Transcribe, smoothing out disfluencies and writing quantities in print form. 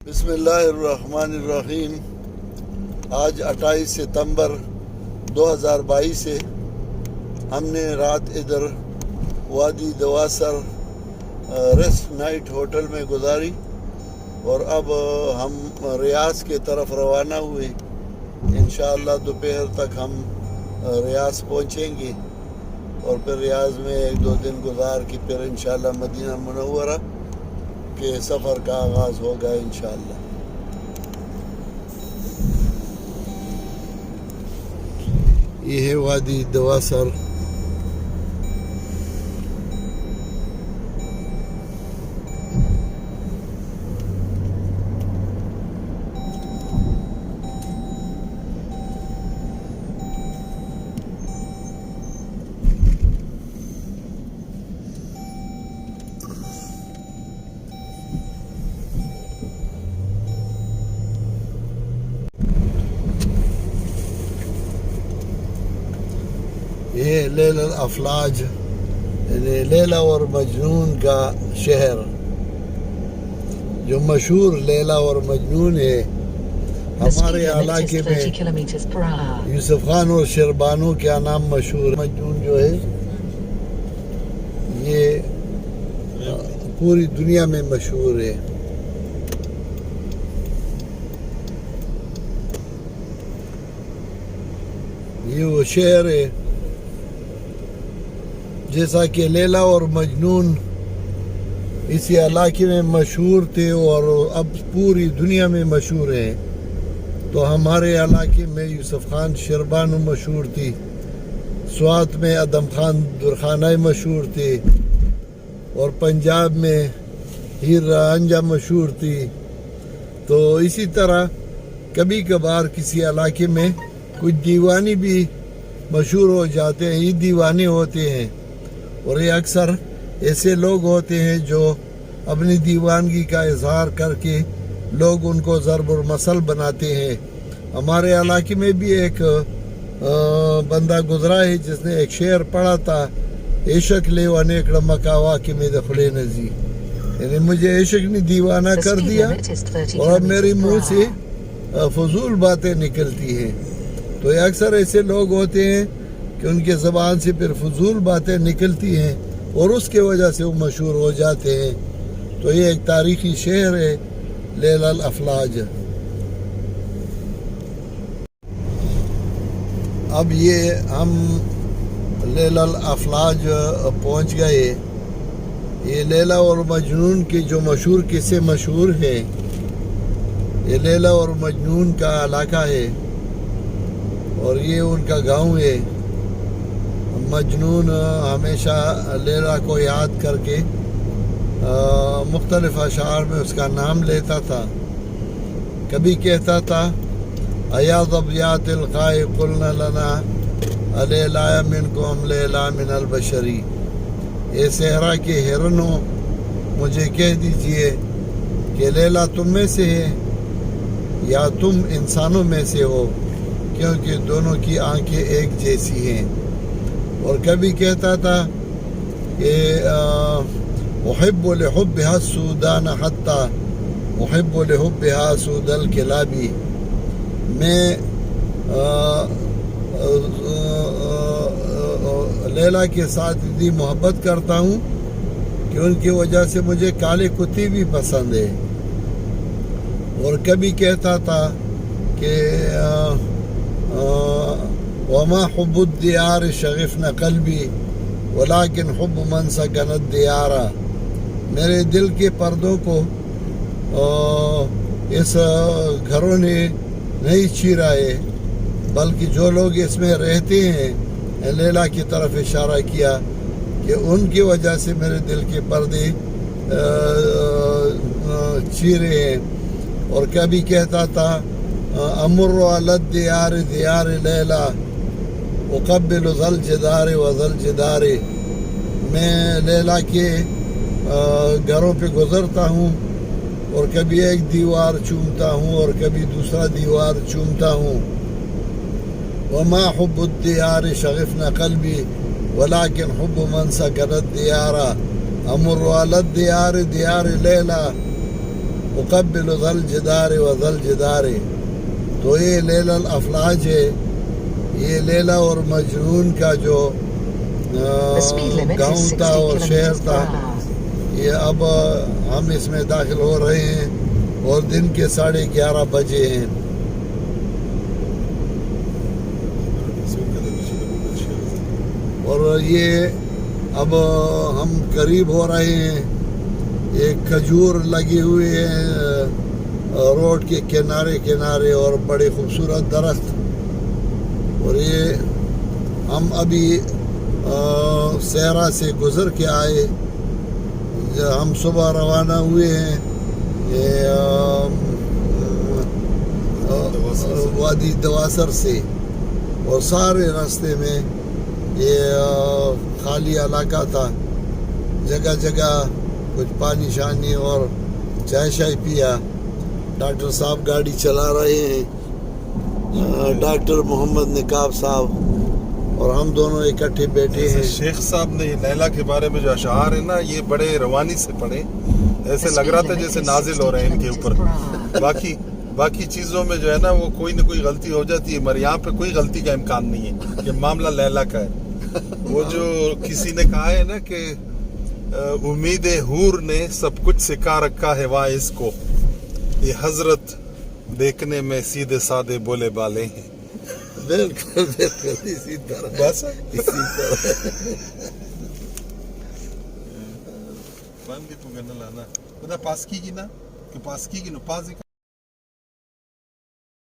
بسم اللہ الرحمن الرحیم۔ آج 28 ستمبر 2022 ہے۔ ہم نے رات ادھر وادی دواسر ریسٹ نائٹ ہوٹل میں گزاری اور اب ہم ریاض کے طرف روانہ ہوئے۔ انشاءاللہ دوپہر تک ہم ریاض پہنچیں گے اور پھر ریاض میں 1-2 دن گزار کے پھر انشاءاللہ مدینہ منورہ کے سفر کا آغاز ہوگا انشاءاللہ۔ یہ ہے وادی دواسر۔ یہ لیلا الافلاج یعنی لیلا اور مجنون کا شہر، جو مشہور لیلا اور مجنون ہے۔ ہمارے علاقے میں یوسف خان اور شربانو کیا نام مشہور ہے۔ مجنون جو ہے یہ پوری دنیا میں مشہور ہے۔ یہ وہ شہر ہے جیسا کہ لیلا اور مجنون اسی علاقے میں مشہور تھے اور اب پوری دنیا میں مشہور ہیں، تو ہمارے علاقے میں یوسف خان شربانو مشہور تھی، سوات میں ادم خان درخانہ مشہور تھی، اور پنجاب میں ہیر رانجھا مشہور تھی۔ تو اسی طرح کبھی کبھار کسی علاقے میں کچھ دیوانی بھی مشہور ہو جاتے ہیں، یہ دیوانے ہوتے ہیں، اور یہ اکثر ایسے لوگ ہوتے ہیں جو اپنی دیوانگی کا اظہار کر کے لوگ ان کو ضرب المثل بناتے ہیں۔ ہمارے علاقے میں بھی ایک بندہ گزرا ہے جس نے ایک شعر پڑھا تھا، عشق لے ونیکڑ مکاوا کی میں دخلے نزی، یعنی مجھے عشق نے دیوانہ کر دیا اور اب میری منہ سے فضول باتیں نکلتی ہیں۔ تو یہ اکثر ایسے لوگ ہوتے ہیں کہ ان کے زبان سے پھر فضول باتیں نکلتی ہیں اور اس کے وجہ سے وہ مشہور ہو جاتے ہیں۔ تو یہ ایک تاریخی شہر ہے لیلا الافلاج۔ اب یہ ہم لیلا الافلاج پہنچ گئے۔ یہ لیلا اور مجنون کے جو مشہور قصے مشہور ہیں، یہ لیلا اور مجنون کا علاقہ ہے اور یہ ان کا گاؤں ہے۔ مجنون ہمیشہ لیلا کو یاد کر کے مختلف اشعار میں اس کا نام لیتا تھا۔ کبھی کہتا تھا ایا ظبیات القاء قلنا لنا الیلا منکم لیلا من البشری، اے صحرا کے ہرنوں مجھے کہہ دیجئے کہ لیلا تم میں سے ہے یا تم انسانوں میں سے ہو، کیونکہ دونوں کی آنکھیں ایک جیسی ہیں۔ اور کبھی کہتا تھا کہ احب لحبها السودان حتی احب لحبها سود الکلاب، میں لیلا کے ساتھ اتنی محبت کرتا ہوں کہ ان کی وجہ سے مجھے کالے کتے بھی پسند ہے۔ اور کبھی کہتا تھا کہ وما حب الدیار شغفنا قلبی ولکن حب من سکن الدیار، میرے دل کے پردوں کو اس گھروں نے نہیں چیرا ہے، بلکہ جو لوگ اس میں رہتے ہیں، لیلا کی طرف اشارہ کیا کہ ان کی وجہ سے میرے دل کے پردے چیرے ہیں۔ اور کبھی کہتا تھا امر علی الدیار دیار لیلا اقبل ذا الجدار و ذا الجدار، میں لیلا کے گھروں پہ گزرتا ہوں اور کبھی ایک دیوار چومتا ہوں اور کبھی دوسرا دیوار چومتا ہوں۔ وما حب الدیار شغفنا قلبی ولکن حب من سکن الدیار، امر علی الدیار دیار لیلا اقبل ذا الجدار و ذا الجدار. تو یہ لیلا الافلاج ہے، یہ لیلا اور مجنون کا جو گاؤں تھا اور شہر تھا، یہ اب ہم اس میں داخل ہو رہے ہیں اور دن کے 11:30 بجے ہیں. اور یہ اب ہم قریب ہو رہے ہیں. ایک کھجور لگی ہوئی ہے روڈ کے کنارے کنارے اور بڑے خوبصورت درخت. اور یہ ہم ابھی صحرا سے گزر کے آئے. ہم صبح روانہ ہوئے ہیں وادی دواسر سے، اور سارے راستے میں یہ خالی علاقہ تھا. جگہ جگہ کچھ پانی شانی اور چائے شائے پیا. ڈاکٹر صاحب گاڑی چلا رہے ہیں، ڈاکٹر محمد نقاب صاحب اور ہم دونوں اکٹھے بیٹھے ہیں. شیخ صاحب نے یہ لیلا کے بارے میں جو اشعار ہیں نا، یہ بڑے روانی سے پڑھے. ایسے لگ رہا تھا جیسے نازل ہو رہے ہیں ان کے اوپر. باقی چیزوں میں جو ہے نا وہ کوئی نہ کوئی غلطی ہو جاتی ہے، مگر یہاں پہ کوئی غلطی کا امکان نہیں ہے. یہ معاملہ لیلا کا ہے. وہ جو کسی نے کہا ہے نا کہ امید حور نے سب کچھ سکھا رکھا ہے واعظ کو، یہ حضرت دیکھنے میں سیدھے سادے بولے بالے ہیں. بالکل بالکل اسی طرح بس اسی طرح. پاس کی نا کہ پاس کی نو پاس